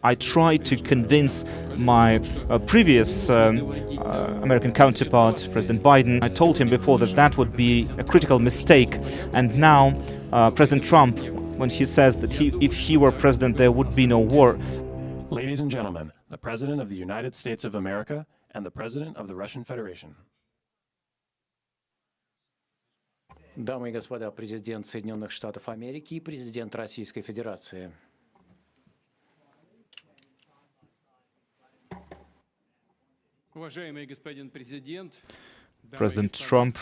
I tried to convince my previous American counterpart, President Biden. I told him before that that would be a critical mistake. And now President Trump, when he says that if he were president, there would be no war. Ladies and gentlemen, the President of the United States of America and the President of the Russian Federation. Дамы и господа, президент Соединенных Штатов Америки и президент Российской Федерации. President Trump,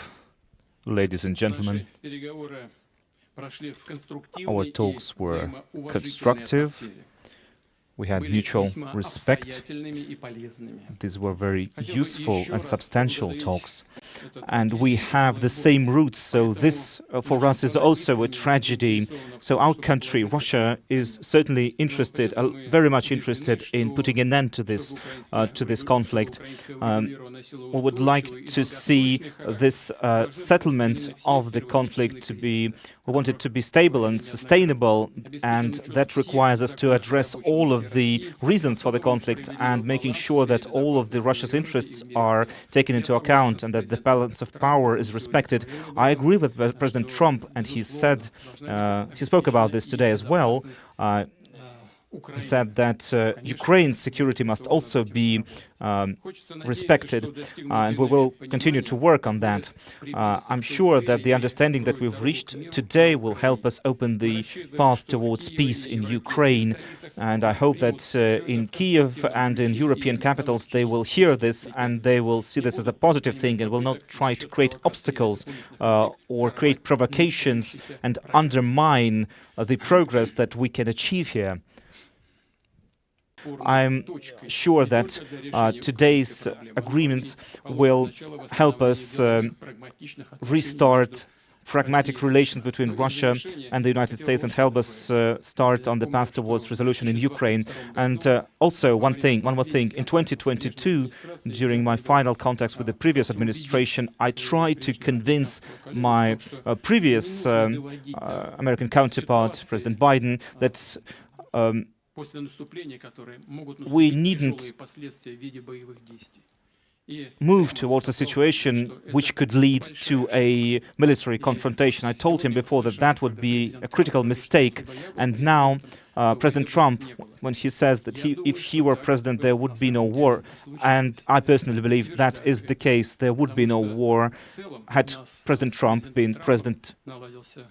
ladies and gentlemen, our talks were constructive. We had mutual respect. These were very useful and substantial talks. And we have the same roots, so this for us is also a tragedy. So our country, Russia, is certainly interested, very much interested in putting an end to this conflict. We would like to see this settlement of the conflict to be, we want it to be stable and sustainable, and that requires us to address all of the reasons for the conflict and making sure that all of the Russia's interests are taken into account and that the balance of power is respected. I agree with President Trump, and he said, he spoke about this today as well. He said that Ukraine's security must also be respected, and we will continue to work on that. I'm sure that the understanding that we've reached today will help us open the path towards peace in Ukraine, and I hope that in Kiev and in European capitals they will hear this and they will see this as a positive thing and will not try to create obstacles or create provocations and undermine the progress that we can achieve here. I'm sure that today's agreements will help us restart pragmatic relations between Russia and the United States and help us start on the path towards resolution in Ukraine. And also one more thing, in 2022, during my final contacts with the previous administration, I tried to convince my previous American counterpart, President Biden, that we needn't move towards a situation which could lead to a military confrontation. I told him before that that would be a critical mistake. And now President Trump, when he says that if he were president, there would be no war. And I personally believe that is the case. There would be no war had President Trump been president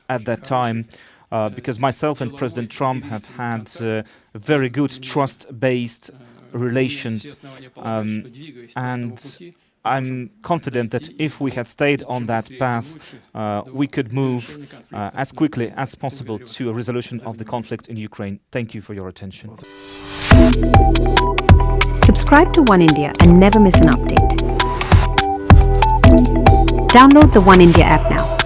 at that time. Because myself and President Trump have had very good trust-based relations, and I'm confident that if we had stayed on that path, we could move as quickly as possible to a resolution of the conflict in Ukraine. Thank you for your attention. Subscribe to Oneindia and never miss an update. Download the Oneindia app now.